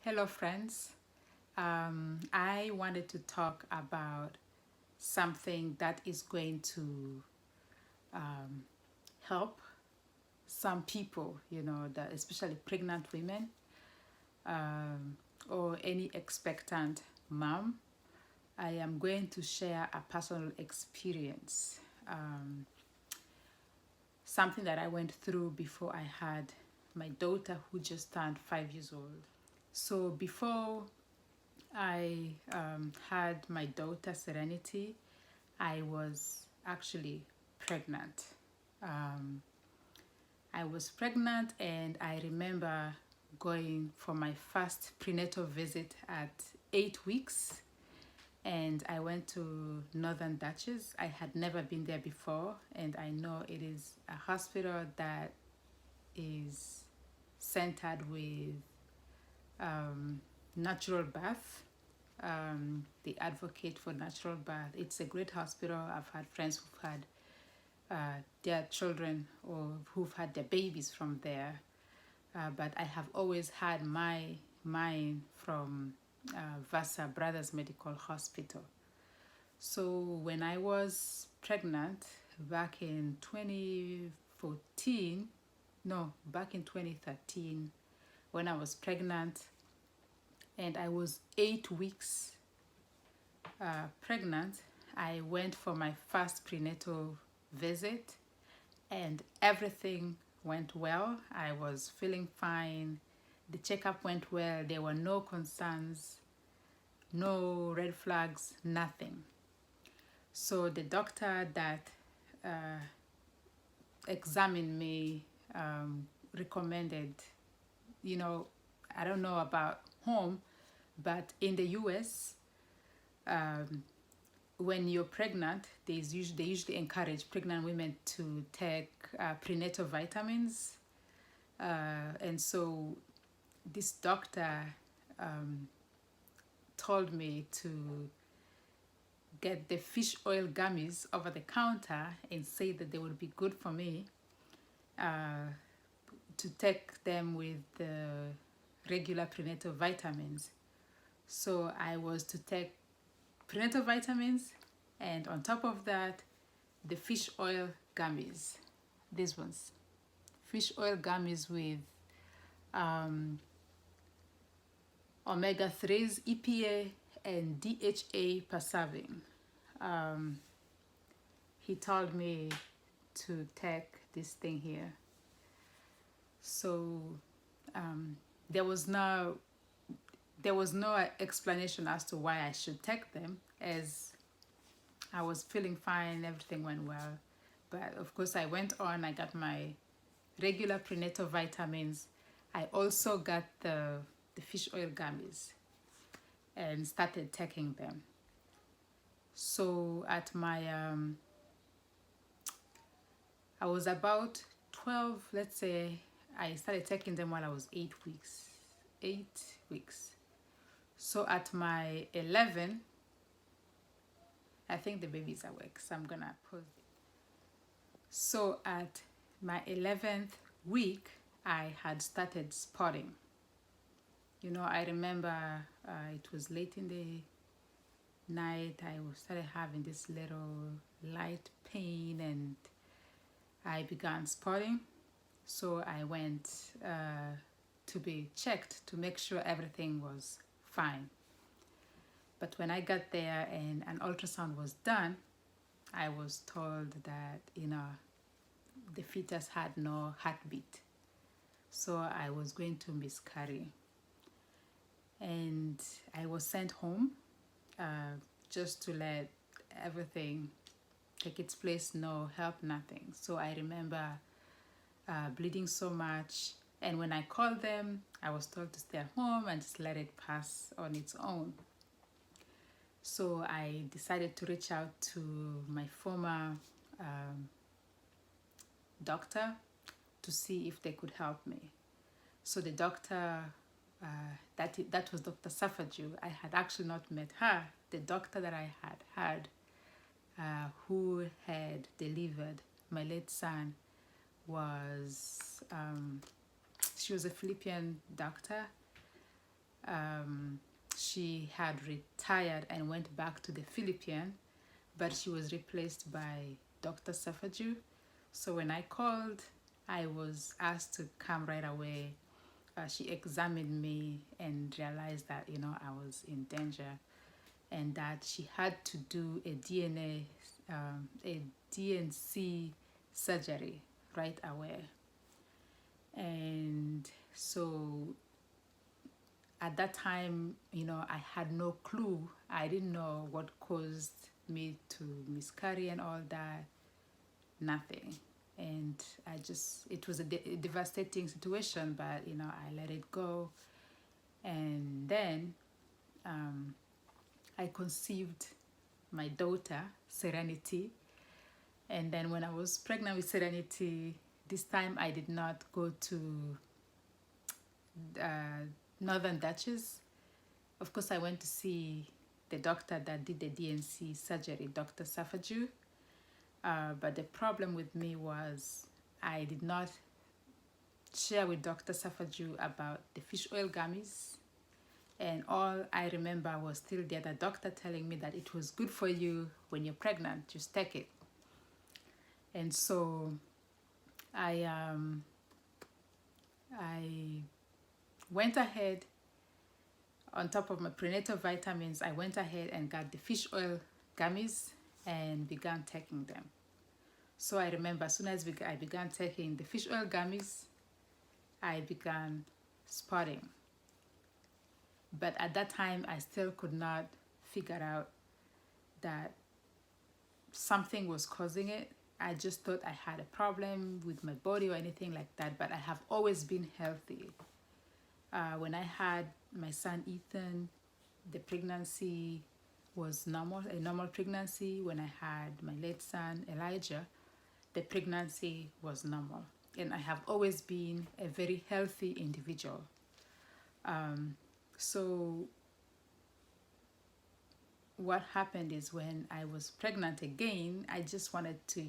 Hello, friends. I wanted to talk about something that is going to help some people, that especially pregnant women or any expectant mom. I am going to share a personal experience, something that I went through before I had my daughter who just turned 5 years old. So before I had my daughter Serenity, I was actually pregnant. Um, I was pregnant, and I remember going for my first prenatal visit at 8 weeks. And I went to Northern Duchess. I had never been there before, and I know it is a hospital that is centered with natural birth. They advocate for natural birth. It's a great hospital. I've had friends who've had their children or who've had their babies from there. But I have always had mine from Vasa Brothers Medical Hospital. So when I was pregnant back in 2014, no, back in 2013, when I was pregnant and I was 8 weeks pregnant, I went for my first prenatal visit and everything went well. I was feeling fine. The checkup went well. There were no concerns, no red flags, nothing. So the doctor that examined me recommended, you know, I don't know about home, but in the US, when you're pregnant, they usually encourage pregnant women to take prenatal vitamins. And so this doctor told me to get the fish oil gummies over the counter and say that they would be good for me, to take them with the regular prenatal vitamins. So I was to take prenatal vitamins, and on top of that, the fish oil gummies. These ones, fish oil gummies with omega 3s, EPA, and DHA per serving. He told me to take this thing here. So there was no explanation as to why I should take them, as I was feeling fine, everything went well. But of course, I went on, I got my regular prenatal vitamins. I also got the fish oil gummies and started taking them. So at my, I was about 12, let's say. I started taking them while I was 8 weeks. 8 weeks. So at my 11, I think the baby's awake, so I'm gonna pause it. So at my 11th week, I had started spotting. I remember it was late in the night. I started having this little light pain, and I began spotting. So I went to be checked to make sure everything was fine. But when I got there and an ultrasound was done, I was told that the fetus had no heartbeat, so I was going to miscarry. And I was sent home just to let everything take its place, no help, nothing. So I remember bleeding so much, and when I called them, I was told to stay at home and just let it pass on its own. So I decided to reach out to my former doctor to see if they could help me. So the doctor, that was Dr. Safaju. I had actually not met her. The doctor that I had had, who had delivered my late son, was she was a Philippine doctor. She had retired and went back to the Philippines, but she was replaced by Dr. Safaju. So when I called, I was asked to come right away. She examined me and realized that, I was in danger, and that she had to do a DNC surgery right away. And so at that time, I had no clue. I didn't know what caused me to miscarry and all that. Nothing. And it was a devastating situation, but I let it go. And then I conceived my daughter, Serenity. And then when I was pregnant with Serenity, this time I did not go to Northern Duchess. Of course, I went to see the doctor that did the DNC surgery, Dr. Safaju. But the problem with me was I did not share with Dr. Safaju about the fish oil gummies. And all I remember was still the other doctor telling me that it was good for you when you're pregnant, just take it. And so I went ahead, on top of my prenatal vitamins, I went ahead and got the fish oil gummies and began taking them. So I remember as soon as I began taking the fish oil gummies, I began spotting. But at that time, I still could not figure out that something was causing it. I just thought I had a problem with my body or anything like that, but I have always been healthy. When I had my son Ethan, the pregnancy was normal, a normal pregnancy. When I had my late son Elijah, the pregnancy was normal. And I have always been a very healthy individual. So what happened is when I was pregnant again, I just wanted to,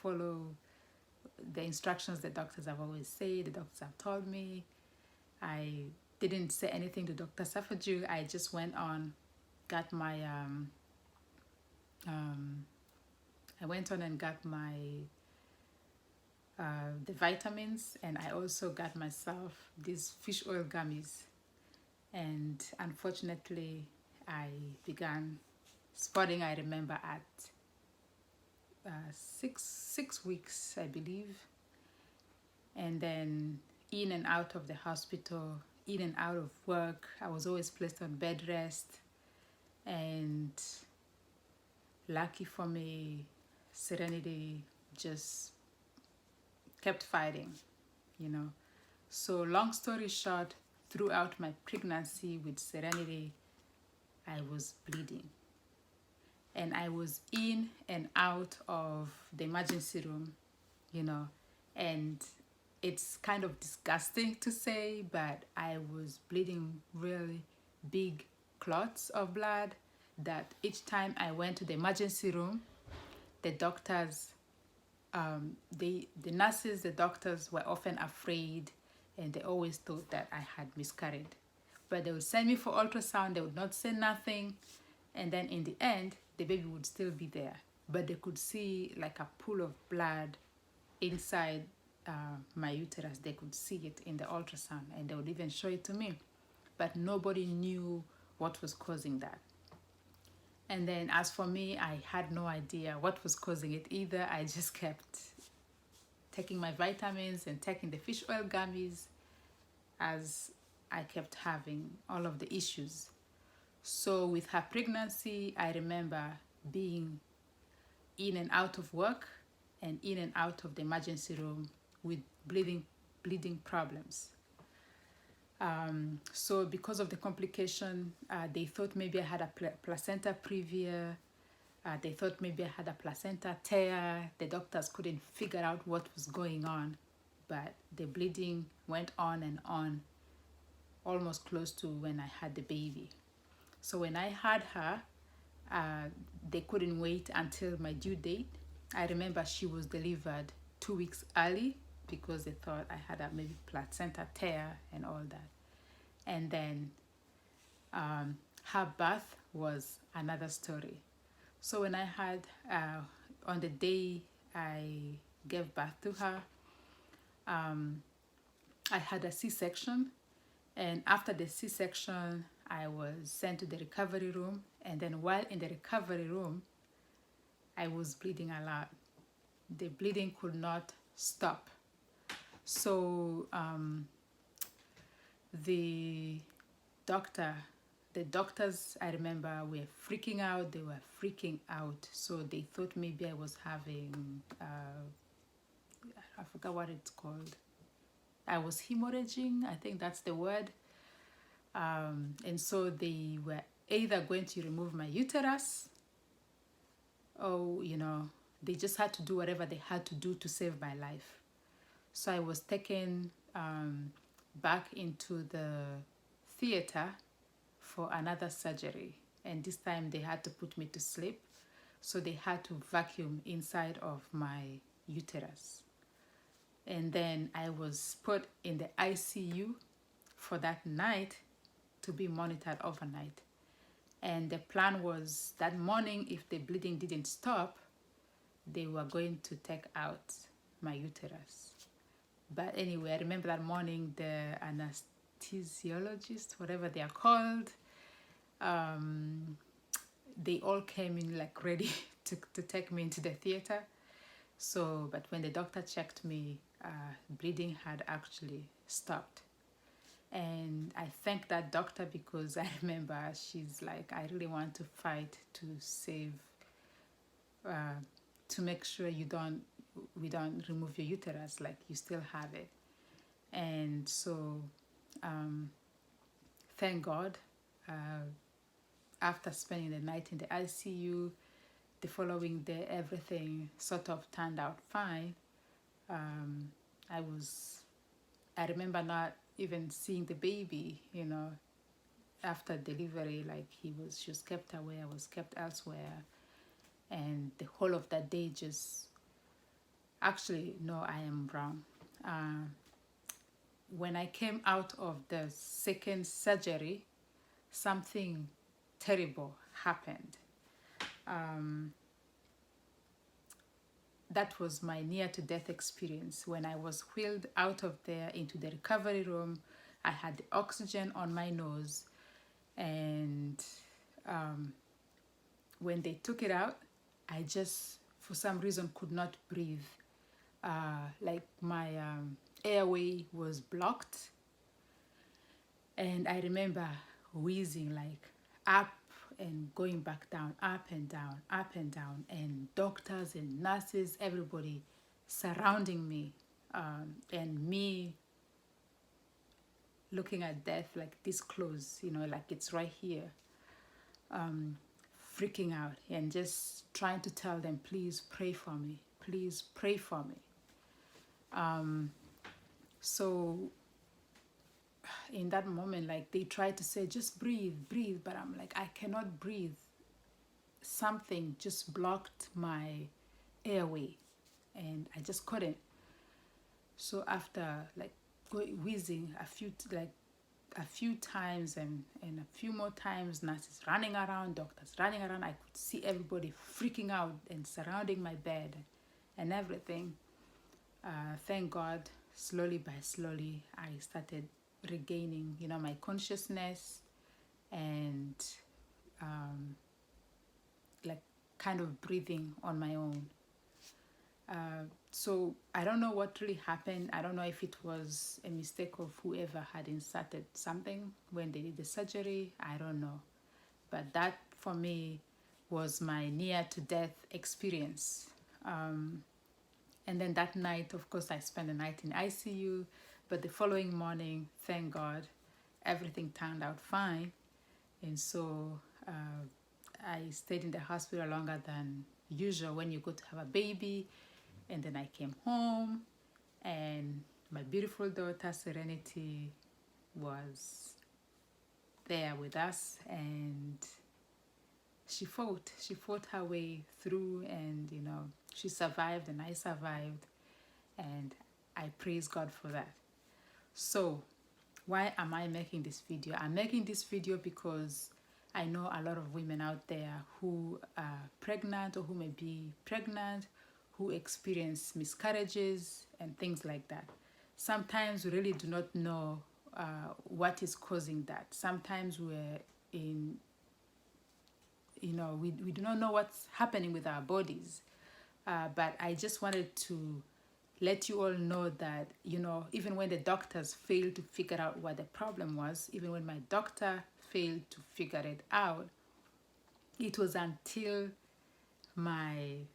follow the instructions the doctors have always said, the doctors have told me. I didn't say anything to Dr. Safaju. I just went on, got my, I went on and got my, the vitamins, and I also got myself these fish oil gummies. And unfortunately, I began spotting, I remember, at 6 weeks, I believe. And then in and out of the hospital, in and out of work. I was always placed on bed rest. And lucky for me, Serenity just kept fighting, So long story short, throughout my pregnancy with Serenity, I was bleeding. And I was in and out of the emergency room, and it's kind of disgusting to say, but I was bleeding really big clots of blood that each time I went to the emergency room, the doctors, the nurses, the doctors were often afraid, and they always thought that I had miscarried. But they would send me for ultrasound, they would not say nothing, and then in the end, the baby would still be there. But they could see like a pool of blood inside my uterus. They could see it in the ultrasound, and they would even show it to me. But nobody knew what was causing that. And then as for me, I had no idea what was causing it either. I just kept taking my vitamins and taking the fish oil gummies as I kept having all of the issues. So with her pregnancy, I remember being in and out of work and in and out of the emergency room with bleeding problems. So because of the complication, they thought maybe I had a placenta previa. They thought maybe I had a placenta tear. The doctors couldn't figure out what was going on, but the bleeding went on and on, almost close to when I had the baby. So when I had her, they couldn't wait until my due date. I remember she was delivered 2 weeks early because they thought I had a maybe placenta tear and all that. And then Her birth was another story. So when I had, on the day I gave birth to her, I had a C-section, and after the C-section, I was sent to the recovery room, and then while in the recovery room, I was bleeding a lot. The bleeding could not stop. So the doctor, the doctors, I remember, were freaking out. They were freaking out. So they thought maybe I was having, I forgot what it's called. I was hemorrhaging, I think that's the word. And so they were either going to remove my uterus, or, they just had to do whatever they had to do to save my life. So I was taken back into the theater for another surgery. And this time they had to put me to sleep. So they had to vacuum inside of my uterus. And then I was put in the ICU for that night to be monitored overnight. And the plan was that morning, if the bleeding didn't stop, they were going to take out my uterus. But anyway, I remember that morning, the anesthesiologist, whatever they are called, they all came in like ready to take me into the theater. So, but when the doctor checked me, bleeding had actually stopped. And I thank that doctor, because I remember she's like, I really want to fight to save, to make sure we don't remove your uterus, like you still have it. And so, thank God, after spending the night in the ICU, the following day, everything sort of turned out fine. I remember not even seeing the baby, after delivery. Like she was kept away, I was kept elsewhere. And the whole of that day actually, no, I am wrong. When I came out of the second surgery, something terrible happened. That was my near-to-death experience. When I was wheeled out of there into the recovery room, I had the oxygen on my nose, and when they took it out, I just, for some reason, could not breathe. Like my airway was blocked, and I remember wheezing, like up and going back down, up and down, up and down, and doctors and nurses, everybody surrounding me, and me looking at death like this close, like it's right here, freaking out and just trying to tell them, please pray for me, please pray for me. So in that moment, like they tried to say, just breathe, breathe, but I'm like, I cannot breathe. Something just blocked my airway, and I just couldn't. So after like wheezing a few times and a few more times, nurses running around, doctors running around, I could see everybody freaking out and surrounding my bed and everything. Thank God, slowly by slowly, I started regaining, my consciousness, and like kind of breathing on my own. So I don't know what really happened. I don't know if it was a mistake of whoever had inserted something when they did the surgery. I don't know. But that for me was my near to death experience. And then that night, of course, I spent the night in ICU. But the following morning, thank God, everything turned out fine. And so I stayed in the hospital longer than usual when you go to have a baby. And then I came home, and my beautiful daughter Serenity was there with us, and she fought her way through, and she survived, and I survived, and I praise God for that. So Why am I making this video? I'm making this video because I know a lot of women out there who are pregnant or who may be pregnant, who experience miscarriages and things like that. Sometimes we really do not know what is causing that. Sometimes we're in, we do not know what's happening with our bodies. But I just wanted to let you all know that, even when the doctors failed to figure out what the problem was, even when my doctor failed to figure it out, it was until my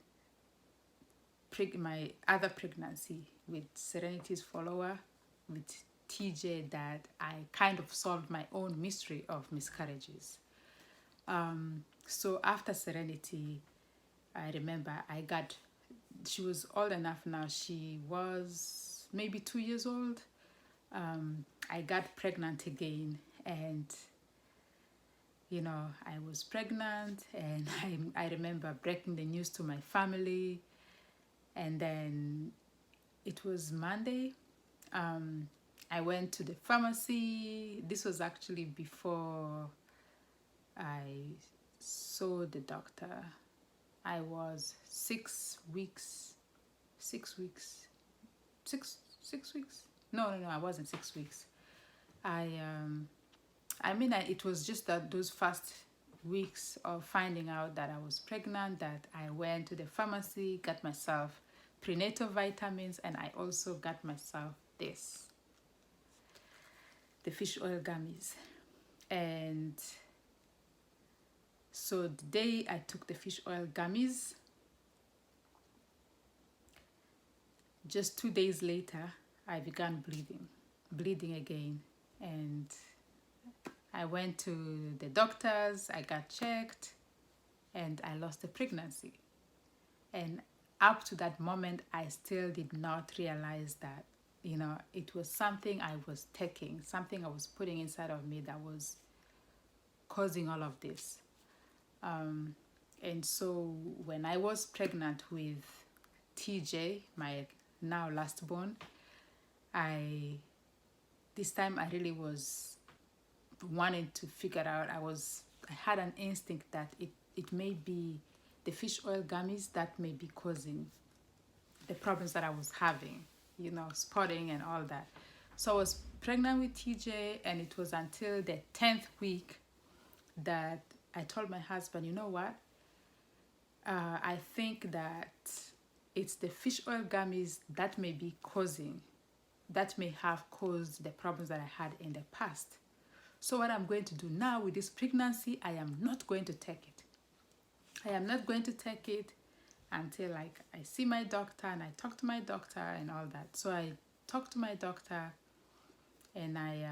my other pregnancy with Serenity's follower, with TJ, that I kind of solved my own mystery of miscarriages. So after Serenity, I remember she was old enough now. She was maybe 2 years old. I got pregnant again, and I was pregnant, and I remember breaking the news to my family. And then it was Monday. I went to the pharmacy. This was actually before I saw the doctor. I was 6 weeks. 6 weeks. 6 weeks. No, I wasn't 6 weeks. It was just that those first weeks of finding out that I was pregnant, that I went to the pharmacy, got myself prenatal vitamins, and I also got myself the fish oil gummies. And so the day I took the fish oil gummies, just 2 days later, I began bleeding again. And I went to the doctors, I got checked, and I lost the pregnancy. And up to that moment, I still did not realize that, it was something I was taking, something I was putting inside of me that was causing all of this. And so when I was pregnant with TJ, my now last born, this time I really was wanting to figure out, I had an instinct that it may be the fish oil gummies that may be causing the problems that I was having, spotting and all that. So I was pregnant with TJ, and it was until the 10th week that I told my husband, you know what? I think that it's the fish oil gummies that may have caused the problems that I had in the past. So what I'm going to do now with this pregnancy, I am not going to take it. I am not going to take it until I see my doctor and I talk to my doctor and all that. So I talked to my doctor, and I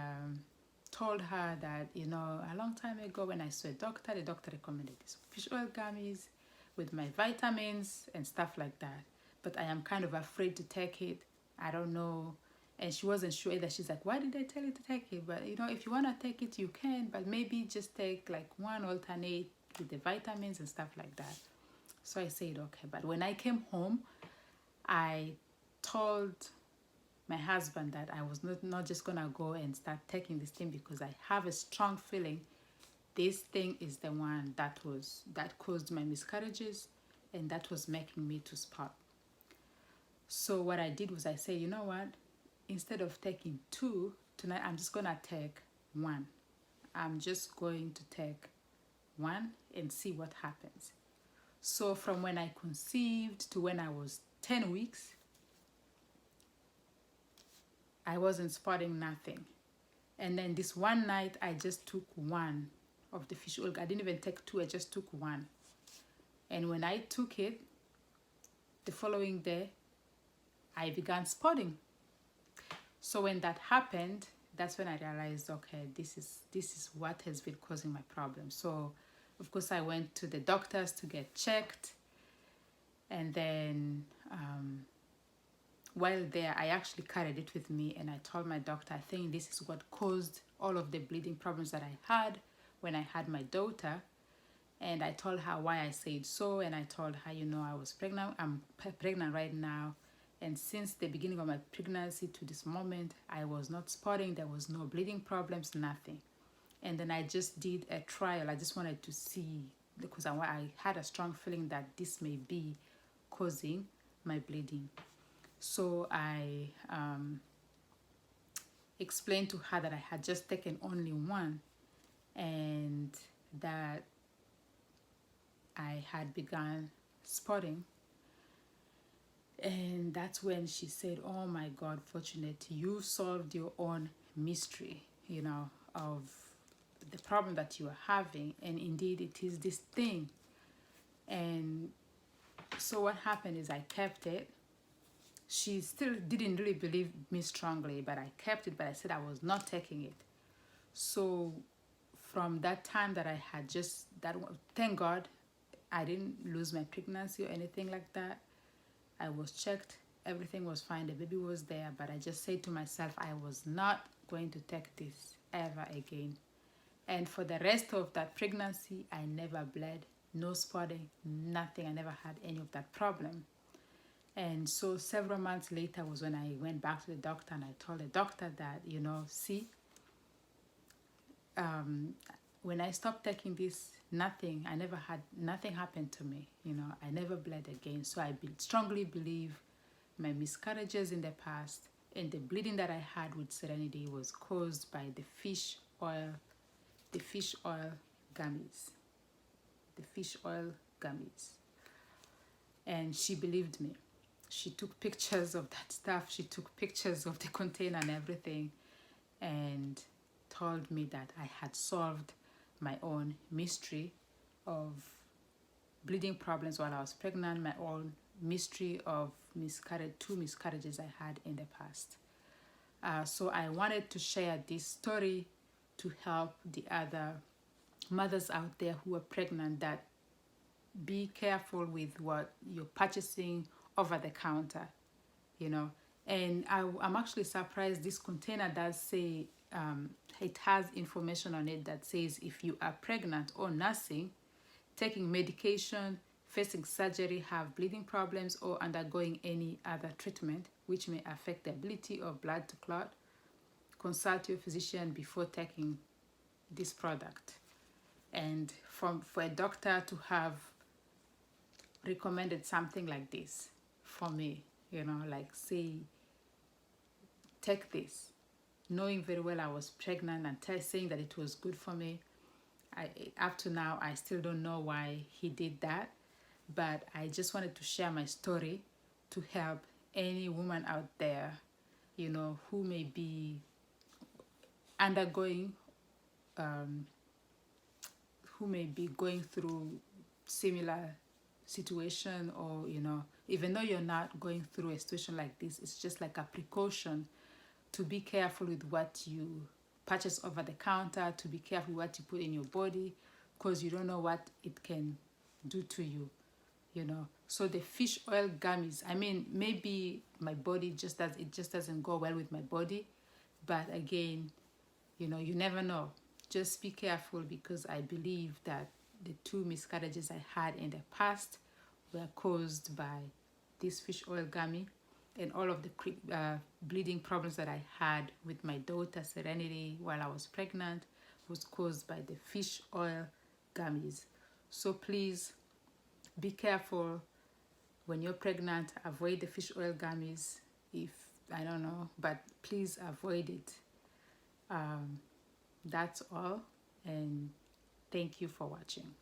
told her that, a long time ago when I saw a doctor, the doctor recommended these fish oil gummies with my vitamins and stuff like that. But I am kind of afraid to take it. I don't know. And she wasn't sure either. She's like, why did they tell you to take it? But, if you want to take it, you can. But maybe just take like one alternate with the vitamins and stuff like that. So I said, okay. But when I came home, I told my husband that I was not just going to go and start taking this thing, because I have a strong feeling this thing is the one that caused my miscarriages, and that was making me to spot. So what I did was I said, you know what? Instead of taking 2 tonight, I'm just going to take 1. I'm just going to take 1 and see what happens. So from when I conceived to when I was 10 weeks, I wasn't spotting nothing. And then this one night, I just took 1 of the fish oil. I didn't even take 2, I just took 1. And when I took it, the following day, I began spotting. So when that happened, that's when I realized, okay, this is what has been causing my problem. So of course I went to the doctors to get checked, and then while there, I actually carried it with me, and I told my doctor, I think this is what caused all of the bleeding problems that I had when I had my daughter. And I told her why I said so, and I told her, I was pregnant. I'm pregnant right now, And since the beginning of my pregnancy to this moment, I was not spotting. There was no bleeding problems, nothing. And then I just did a trial. I just wanted to see, because I had a strong feeling that this may be causing my bleeding. So I explained to her that I had just taken only one, and that I had begun spotting. And that's when she said, "Oh my God, Fortunate, you solved your own mystery, of the problem that you are having. And indeed, it is this thing." And so what happened is I kept it. She still didn't really believe me strongly, but I kept it, but I said I was not taking it. So from that time that I had thank God, I didn't lose my pregnancy or anything like that. I was checked, everything was fine, the baby was there, but I just said to myself, I was not going to take this ever again. And for the rest of that pregnancy, I never bled, no spotting, nothing. I never had any of that problem. And so several months later was when I went back to the doctor, and I told the doctor that, see, when I stopped taking this, nothing happened to me. I never bled again. So I strongly believe my miscarriages in the past and the bleeding that I had with Serenity was caused by the fish oil gummies. The fish oil gummies. And she believed me. She took pictures of that stuff. She took pictures of the container and everything, and told me that I had solved my own mystery of bleeding problems while I was pregnant, my own mystery of two miscarriages I had in the past. So I wanted to share this story to help the other mothers out there who are pregnant, that be careful with what you're purchasing over the counter, And I'm actually surprised this container does say, it has information on it that says if you are pregnant or nursing, taking medication, facing surgery, have bleeding problems, or undergoing any other treatment which may affect the ability of blood to clot, consult your physician before taking this product. And for a doctor to have recommended something like this for me, like say, take this, knowing very well I was pregnant and saying that it was good for me. Up to now, I still don't know why he did that, but I just wanted to share my story to help any woman out there, who may be undergoing, who may be going through similar situation, or even though you're not going through a situation like this, it's just like a precaution to be careful with what you purchase over the counter, to be careful what you put in your body, because you don't know what it can do to you, So the fish oil gummies, maybe my body just doesn't go well with my body, but again, you never know. Just be careful, because I believe that the two miscarriages I had in the past were caused by this fish oil gummy, and all of the bleeding problems that I had with my daughter Serenity while I was pregnant was caused by the fish oil gummies. So please be careful when you're pregnant. Avoid the fish oil gummies. If I don't know, but please avoid it. That's all, and thank you for watching.